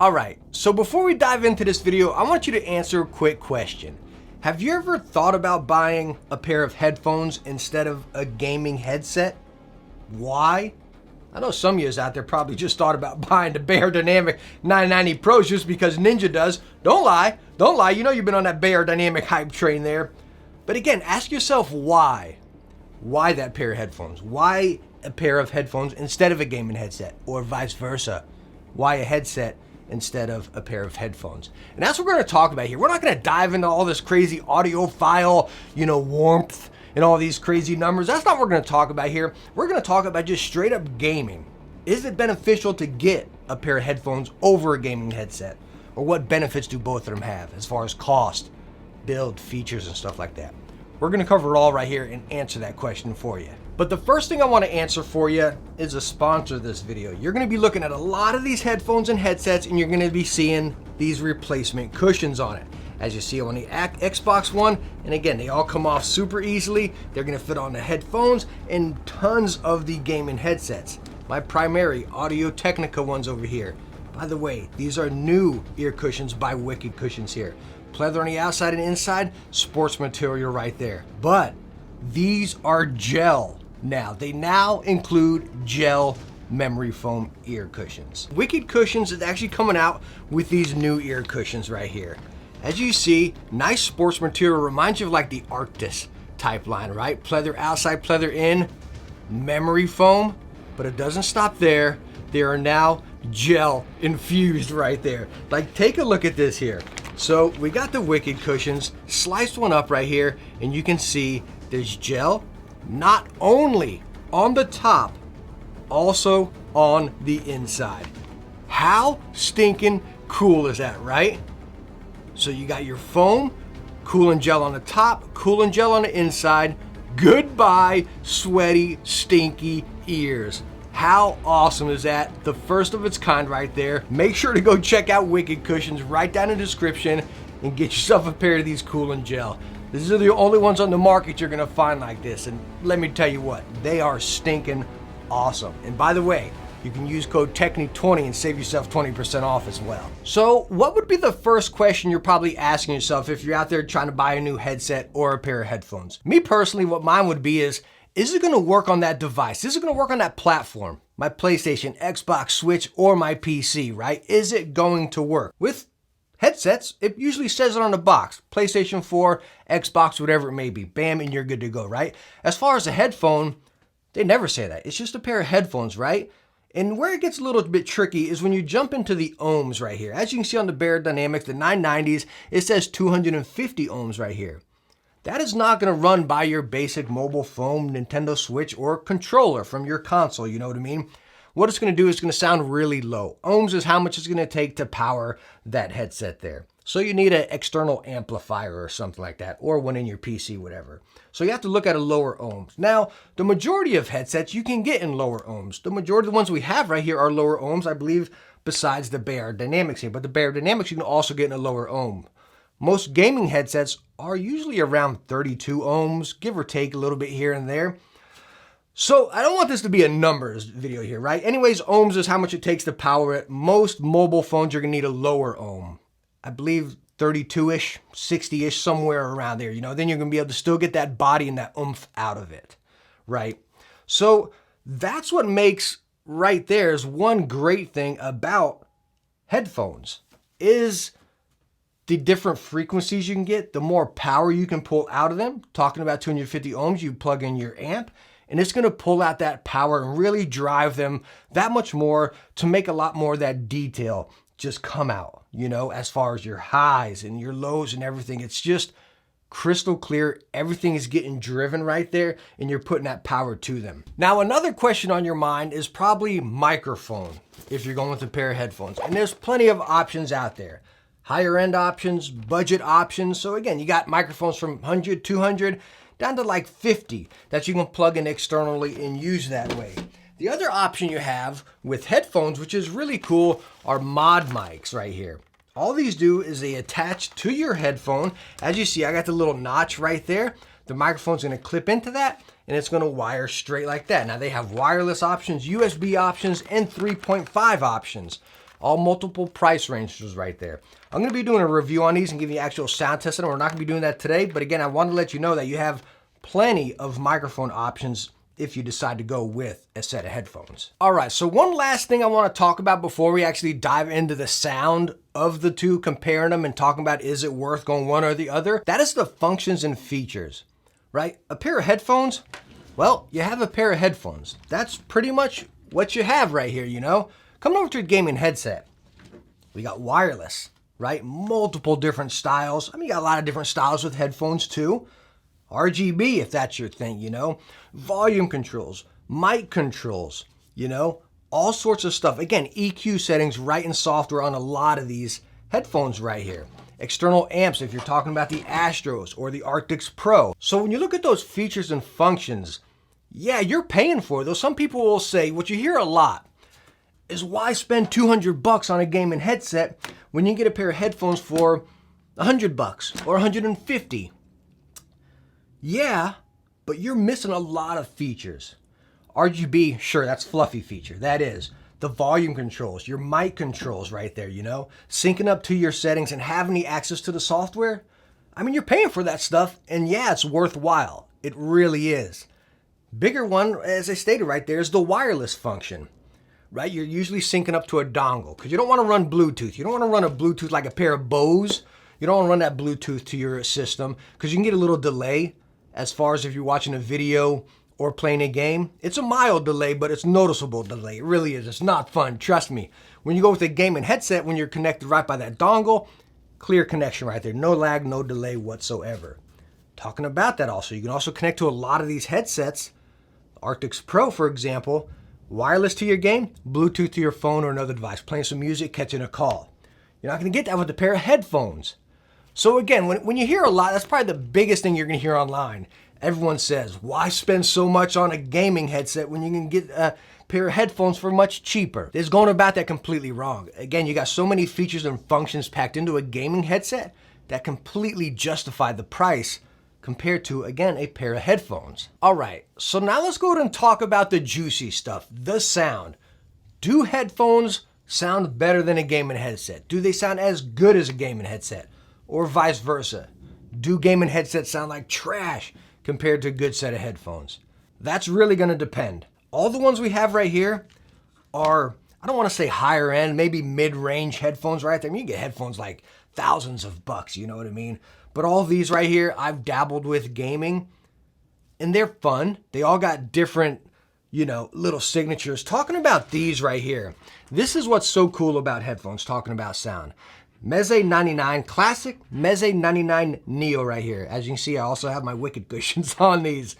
All right, so before we dive into this video, I want you to answer a quick question. Have you ever thought about buying a pair of headphones instead of a gaming headset? Why? I know some of you out there probably just thought about buying the Beyerdynamic 990 Pros just because Ninja does. Don't lie, you know you've been on that Beyerdynamic hype train there. But again, ask yourself why. Why that pair of headphones? Why a pair of headphones instead of a gaming headset, or vice versa? Why a headset instead of a pair of headphones? And that's what we're going to talk about here. We're not going to dive into all this crazy audiophile, warmth and all these crazy numbers. That's not what we're going to talk about here. We're going to talk about just straight up gaming. Is it beneficial to get a pair of headphones over a gaming headset? Or what benefits do both of them have as far as cost, build, features, and stuff like that? We're going to cover it all right here and answer that question for you. But the first thing I want to answer for you is a sponsor of this video. You're going to be looking at a lot of these headphones and headsets, and you're going to be seeing these replacement cushions on it. As you see on the Xbox One, and again, they all come off super easily. They're going to fit on the headphones and tons of the gaming headsets. My primary Audio Technica ones over here. By the way, these are new ear cushions by Wicked Cushions here. Pleather on the outside and inside, sports material right there. But these are gel now. They now include gel memory foam ear cushions. Wicked Cushions is actually coming out with these new ear cushions right here. As you see, nice sports material, reminds you of like the Arctis type line, right? Pleather outside, pleather in, memory foam, but it doesn't stop there. They are now gel infused right there. Like, take a look at this here. So we got the Wicked Cushions, sliced one up right here, and you can see there's gel not only on the top, also on the inside. How stinking cool is that, right? So you got your foam, cooling gel on the top, cooling gel on the inside. Goodbye, sweaty, stinky ears. How awesome is that? The first of its kind right there. Make sure to go check out Wicked Cushions right down in the description and get yourself a pair of these cooling gel. These are the only ones on the market you're gonna find like this. And let me tell you what, they are stinking awesome. And by the way, you can use code Techne20 and save yourself 20% off as well. So what would be the first question you're probably asking yourself if you're out there trying to buy a new headset or a pair of headphones? Me personally, what mine would be is it gonna work on that device? Is it gonna work on that platform? My PlayStation, Xbox, Switch, or my PC, right? Is it going to work? With headsets, it usually says it on the box. PlayStation 4, Xbox, whatever it may be. Bam, and you're good to go, right? As far as a headphone, they never say that. It's just a pair of headphones, right? And where it gets a little bit tricky is when you jump into the ohms right here. As you can see on the Beyerdynamic, the 990s, it says 250 ohms right here. That is not going to run by your basic mobile phone, Nintendo Switch, or controller from your console, you know what I mean? What it's going to do is going to sound really low. Ohms is how much it's going to take to power that headset there. So you need an external amplifier or something like that, or one in your PC, whatever. So you have to look at a lower ohms. Now, the majority of headsets you can get in lower ohms. The majority of the ones we have right here are lower ohms, I believe, besides the Beyerdynamics here. But the Beyerdynamics you can also get in a lower ohm. Most gaming headsets are usually around 32 ohms, give or take a little bit here and there. So I don't want this to be a numbers video here, right? Anyways, ohms is how much it takes to power it. Most mobile phones, you're gonna need a lower ohm. I believe 32-ish, 60-ish, somewhere around there, then you're gonna be able to still get that body and that oomph out of it, right? So that's what makes right there is one great thing about headphones is the different frequencies you can get, the more power you can pull out of them. Talking about 250 ohms, you plug in your amp, and it's gonna pull out that power and really drive them that much more to make a lot more of that detail just come out, as far as your highs and your lows and everything. It's just crystal clear. Everything is getting driven right there, and you're putting that power to them. Now, another question on your mind is probably microphone if you're going with a pair of headphones. And there's plenty of options out there. Higher end options, budget options. So again, you got microphones from 100, 200, down to like 50 that you can plug in externally and use that way. The other option you have with headphones, which is really cool, are mod mics right here. All these do is they attach to your headphone. As you see, I got the little notch right there. The microphone's gonna clip into that, and it's gonna wire straight like that. Now they have wireless options, USB options, and 3.5 options. all multiple price ranges right there. I'm gonna be doing a review on these and giving you actual sound testing. We're not gonna be doing that today, but again, I wanted to let you know that you have plenty of microphone options if you decide to go with a set of headphones. All right, so one last thing I wanna talk about before we actually dive into the sound of the two, comparing them and talking about is it worth going one or the other, that is the functions and features, right? A pair of headphones, well, you have a pair of headphones. That's pretty much what you have right here, you know? Coming over to a gaming headset, we got wireless, right? Multiple different styles. I mean, you got a lot of different styles with headphones too. RGB, if that's your thing, you know? Volume controls, mic controls, you know? All sorts of stuff. Again, EQ settings right in software on a lot of these headphones right here. External amps if you're talking about the Astros or the Arctics Pro. So when you look at those features and functions, yeah, you're paying for those. Some people will say, what you hear a lot is why spend $200 on a gaming headset when you can get a pair of headphones for $100 or $150? Yeah, but you're missing a lot of features. RGB, sure, that's fluffy feature. That is. The volume controls, your mic controls right there, you know? Syncing up to your settings and having the access to the software. I mean, you're paying for that stuff, and yeah, it's worthwhile. It really is. Bigger one, as I stated right there, is the wireless function, right? You're usually syncing up to a dongle because you don't want to run Bluetooth. You don't want to run a Bluetooth like a pair of Bose. You don't want to run that Bluetooth to your system because you can get a little delay as far as if you're watching a video or playing a game. It's a mild delay, but it's noticeable delay. It really is. It's not fun. Trust me. When you go with a gaming headset, when you're connected right by that dongle, clear connection right there. No lag, no delay whatsoever. Talking about that also, you can also connect to a lot of these headsets. Arctics Pro, for example, wireless to your game, Bluetooth to your phone or another device, playing some music, catching a call. You're not going to get that with a pair of headphones. So again, when you hear a lot, that's probably the biggest thing you're going to hear online. Everyone says, why spend so much on a gaming headset when you can get a pair of headphones for much cheaper? They're going about that completely wrong. Again, you got so many features and functions packed into a gaming headset that completely justify the price compared to, again, a pair of headphones. All right, so now let's go ahead and talk about the juicy stuff, the sound. Do headphones sound better than a gaming headset? Do they sound as good as a gaming headset? Or vice versa? Do gaming headsets sound like trash compared to a good set of headphones? That's really gonna depend. All the ones we have right here are, I don't wanna say higher end, maybe mid-range headphones right there. I mean, you get headphones like thousands of bucks, you know what I mean? But all these right here, I've dabbled with gaming and they're fun. They all got different, you know, little signatures. Talking about these right here, this is what's so cool about headphones, talking about sound. Meze 99 Classic, Meze 99 Neo right here. As you can see, I also have my Wicked cushions on these.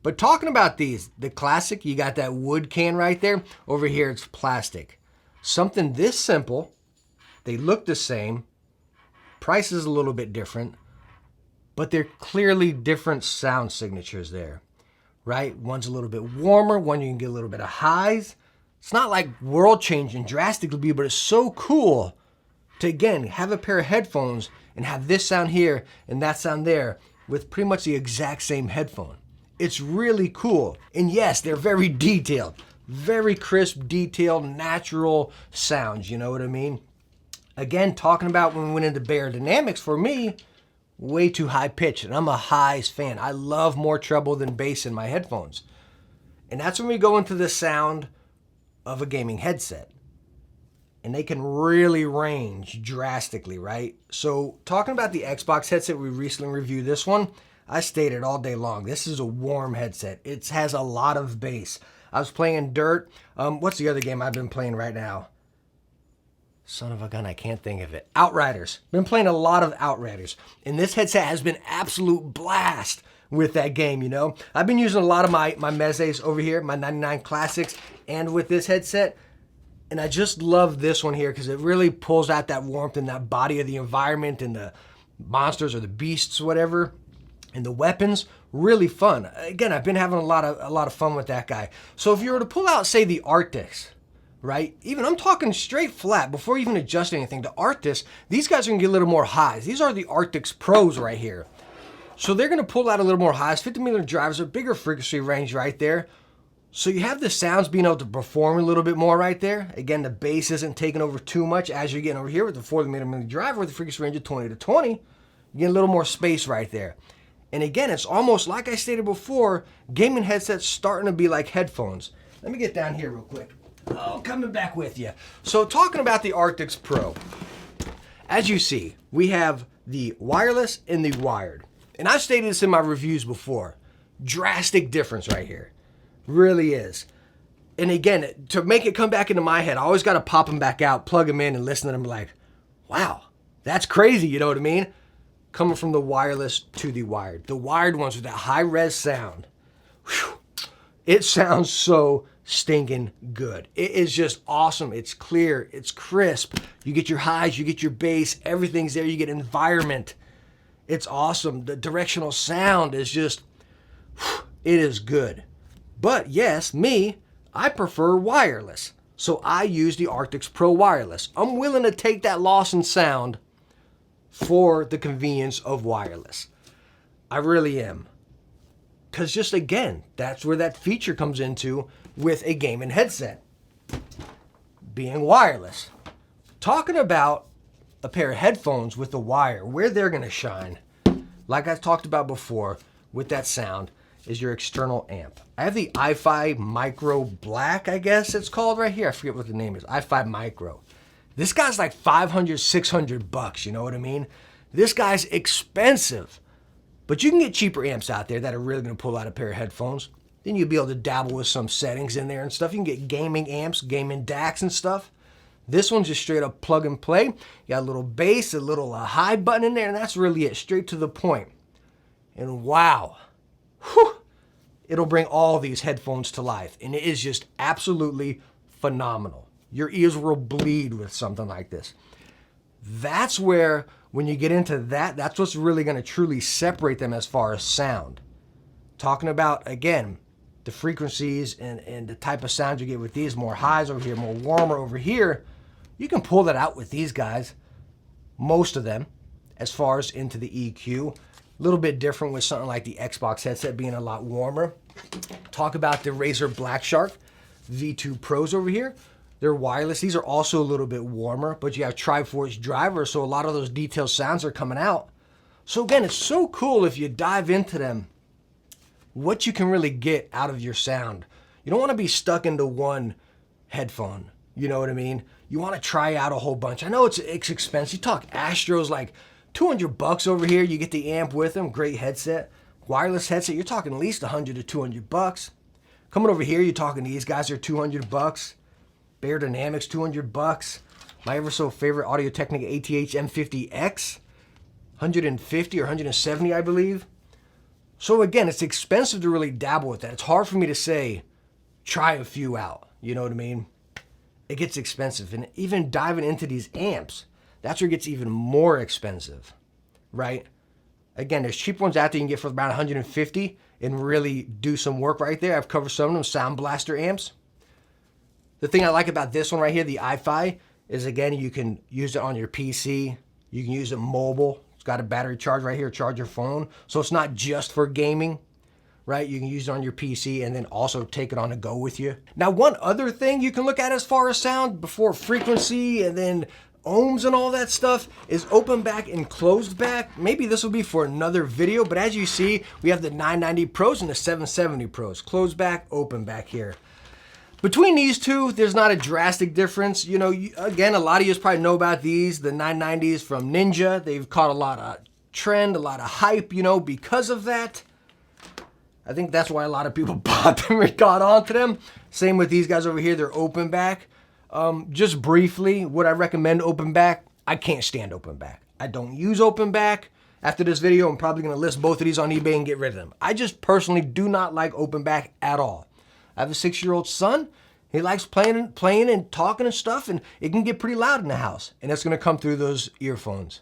But talking about these, the Classic, you got that wood can right there. Over here, it's plastic. Something this simple, they look the same. Price is a little bit different, but they're clearly different sound signatures there, right? One's a little bit warmer, one you can get a little bit of highs. It's not like world-changing drastically, but it's so cool to, again, have a pair of headphones and have this sound here and that sound there with pretty much the exact same headphone. It's really cool. And yes, they're very detailed, very crisp, detailed, natural sounds, you know what I mean? Again, talking about when we went into Beyerdynamics, for me, way too high pitched, and I'm a highs fan. I love more treble than bass in my headphones. And that's when we go into the sound of a gaming headset. And they can really range drastically, right? So talking about the Xbox headset, we recently reviewed this one. I stated all day long, this is a warm headset. It has a lot of bass. I was playing Dirt. What's the other game I've been playing right now? Son of a gun, I can't think of it. Outriders. Been playing a lot of Outriders. And this headset has been absolute blast with that game, you know? I've been using a lot of my Mezes over here, my 99 Classics, and with this headset. And I just love this one here because it really pulls out that warmth and that body of the environment and the monsters or the beasts, whatever, and the weapons. Really fun. Again, I've been having a lot of fun with that guy. So if you were to pull out, say, the Arctics, right? Even I'm talking straight flat before even adjusting anything. The Arctics, these guys are gonna get a little more highs. These are the Arctics Pros right here. So they're gonna pull out a little more highs. 50mm drivers, a bigger frequency range right there. So you have the sounds being able to perform a little bit more right there. Again, the bass isn't taking over too much as you're getting over here with the 40mm driver with the frequency range of 20 to 20. You get a little more space right there. And again, it's almost like I stated before, gaming headsets starting to be like headphones. Let me get down here real quick. Oh, coming back with you. So talking about the Arctis Pro, as you see, we have the wireless and the wired. And I've stated this in my reviews before. Drastic difference right here. Really is. And again, to make it come back into my head, I always got to pop them back out, plug them in, and listen to them like, wow, that's crazy, you know what I mean? Coming from the wireless to the wired. The wired ones with that high-res sound, whew, it sounds so stinking good. It is just awesome. It's clear, it's crisp. You get your highs, you get your bass, everything's there. You get environment. It's awesome. The directional sound is just, whew, it is good. But yes, I prefer wireless. So I use the Arctis Pro wireless. I'm willing to take that loss in sound for the convenience of wireless. I really am. Because just again, that's where that feature comes into with a gaming headset. Being wireless. Talking about a pair of headphones with the wire, where they're going to shine, like I've talked about before with that sound, is your external amp. I have the i5 Micro Black, I guess it's called right here. I forget what the name is. i5 Micro. This guy's like 500, 600 bucks, you know what I mean? This guy's expensive. But you can get cheaper amps out there that are really going to pull out a pair of headphones. Then you'll be able to dabble with some settings in there and stuff. You can get gaming amps, gaming DACs and stuff. This one's just straight up plug and play. You got a little bass, a little high button in there, and that's really it. Straight to the point. And wow. Whew, it'll bring all these headphones to life. And it is just absolutely phenomenal. Your ears will bleed with something like this. That's where, when you get into that, that's what's really going to truly separate them as far as sound. Talking about, again, the frequencies and the type of sound you get with these, more highs over here, more warmer over here, you can pull that out with these guys, most of them, as far as into the EQ. A little bit different with something like the Xbox headset being a lot warmer. Talk about the Razer Black Shark V2 Pros over here. They're wireless. These are also a little bit warmer, but you have Triforce driver, so a lot of those detailed sounds are coming out. So again, it's so cool if you dive into them, what you can really get out of your sound. You don't want to be stuck into one headphone. You know what I mean? You want to try out a whole bunch. I know it's expensive. You talk Astros like 200 bucks over here. You get the amp with them. Great headset. Wireless headset, you're talking at least 100 to 200 bucks. Coming over here, you're talking these guys are 200 bucks. Bear Dynamics, 200 bucks. My ever so favorite Audio Technica ATH M50X, 150 or 170, I believe. So again, it's expensive to really dabble with that. It's hard for me to say, try a few out. You know what I mean? It gets expensive. And even diving into these amps, that's where it gets even more expensive, right? Again, there's cheap ones out there you can get for about 150 and really do some work right there. I've covered some of them, Sound Blaster amps. The thing I like about this one right here, the i5, is again, you can use it on your PC. You can use it mobile. It's got a battery charge right here, charge your phone. So it's not just for gaming, right? You can use it on your PC and then also take it on the go with you. Now, one other thing you can look at as far as sound before frequency and then ohms and all that stuff is open back and closed back. Maybe this will be for another video, but as you see, we have the 990 Pros and the 770 Pros. Closed back, open back here. Between these two, there's not a drastic difference. You know, again, a lot of you probably know about these, the 990s from Ninja. They've caught a lot of trend, a lot of hype, you know, because of that. I think that's why a lot of people bought them and got onto them. Same with these guys over here, they're open back. Just briefly, would I recommend open back? I can't stand open back. I don't use open back. After this video, I'm probably gonna list both of these on eBay and get rid of them. I just personally do not like open back at all. I have a 6-year-old son. He likes playing and talking and stuff, and it can get pretty loud in the house, and it's gonna come through those earphones.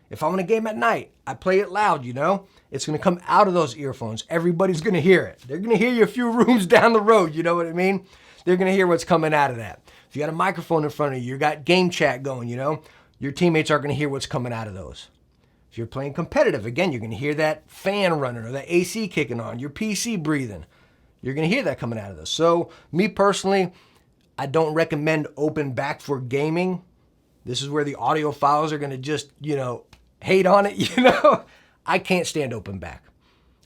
If I want to game at night, I play it loud, you know? It's gonna come out of those earphones. Everybody's gonna hear it. They're gonna hear you a few rooms down the road, you know what I mean? They're gonna hear what's coming out of that. If you got a microphone in front of you, you got game chat going, you know? Your teammates are gonna hear what's coming out of those. If you're playing competitive, again, you're gonna hear that fan running or that AC kicking on, your PC breathing. You're gonna hear that coming out of this. So me personally, I don't recommend Openback for gaming. This is where the audiophiles are gonna just, hate on it, I can't stand Openback.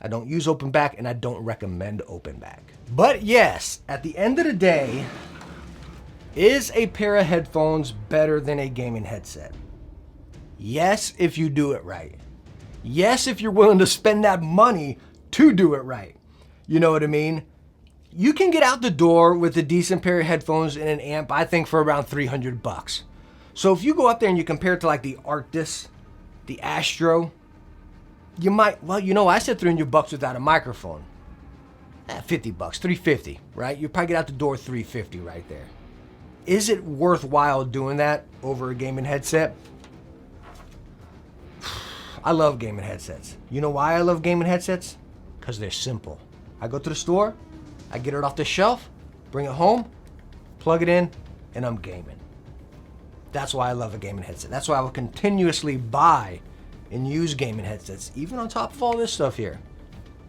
I don't use Openback and I don't recommend Openback. But yes, at the end of the day, is a pair of headphones better than a gaming headset? Yes, if you do it right. Yes, if you're willing to spend that money to do it right. You know what I mean? You can get out the door with a decent pair of headphones and an amp, I think, for around $300. So if you go up there and you compare it to like the Arctis, the Astro, you might, I said $300 without a microphone. $50, $350, right? You probably get out the door $350 right there. Is it worthwhile doing that over a gaming headset? I love gaming headsets. You know why I love gaming headsets? Because they're simple. I go to the store, I get it off the shelf, bring it home, plug it in, and I'm gaming. That's why I love a gaming headset. That's why I will continuously buy and use gaming headsets, even on top of all this stuff here.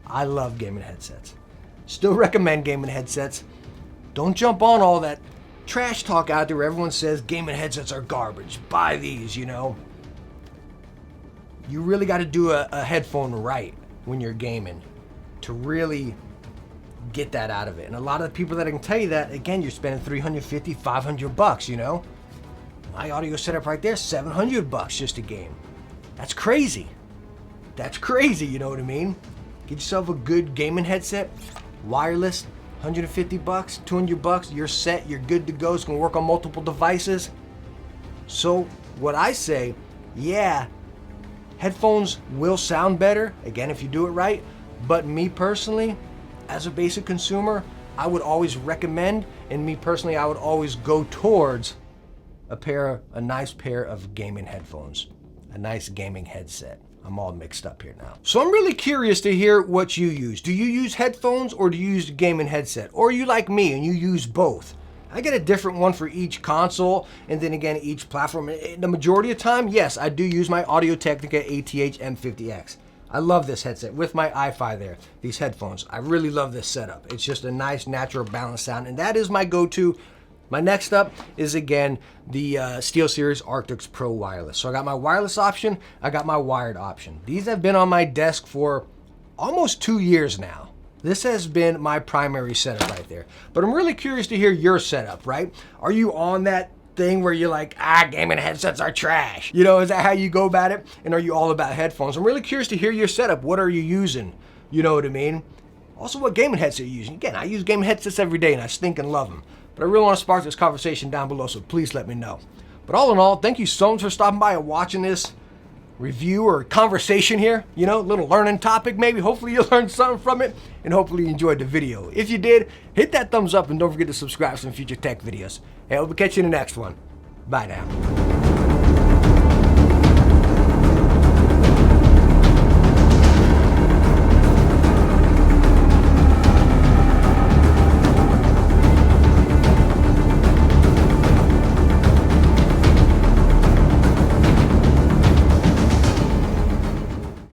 I love gaming headsets. Still recommend gaming headsets. Don't jump on all that trash talk out there where everyone says gaming headsets are garbage. Buy these, You really got to do a headphone right when you're gaming to really get that out of it. And a lot of the people that can tell you that, again, you're spending $350, $500, My audio setup right there, $700 just a game. That's crazy. That's crazy, you know what I mean? Get yourself a good gaming headset, wireless, $150, $200, you're set, you're good to go. It's gonna work on multiple devices. So what I say, yeah, headphones will sound better, again, if you do it right. But me personally, as a basic consumer, I would always recommend, and me personally, I would always go towards a nice pair of gaming headphones, a nice gaming headset. I'm all mixed up here now. So I'm really curious to hear what you use. Do you use headphones or do you use a gaming headset? Or are you like me and you use both? I get a different one for each console and then again each platform. The majority of the time, yes, I do use my Audio-Technica ATH M50X. I love this headset with my i-Fi there, these headphones. I really love this setup. It's just a nice, natural, balanced sound, and that is my go-to. My next up is, again, the SteelSeries Arctis Pro Wireless. So I got my wireless option, I got my wired option. These have been on my desk for almost 2 years now. This has been my primary setup right there. But I'm really curious to hear your setup, right? Are you on that thing where you're like, gaming headsets are trash? Is that how you go about it? And are you all about headphones? I'm really curious to hear your setup. What are you using? You know what I mean? Also, what gaming headset are you using? Again, I use gaming headsets every day and I stink and love them. But I really want to spark this conversation down below, so please let me know. But all in all, thank you so much for stopping by and watching this review or conversation here. Little learning topic maybe. Hopefully you learned something from it, and hopefully you enjoyed the video. If you did, hit that thumbs up and don't forget to subscribe for some future tech videos. Hey, I hope to catch you in the next one. Bye now.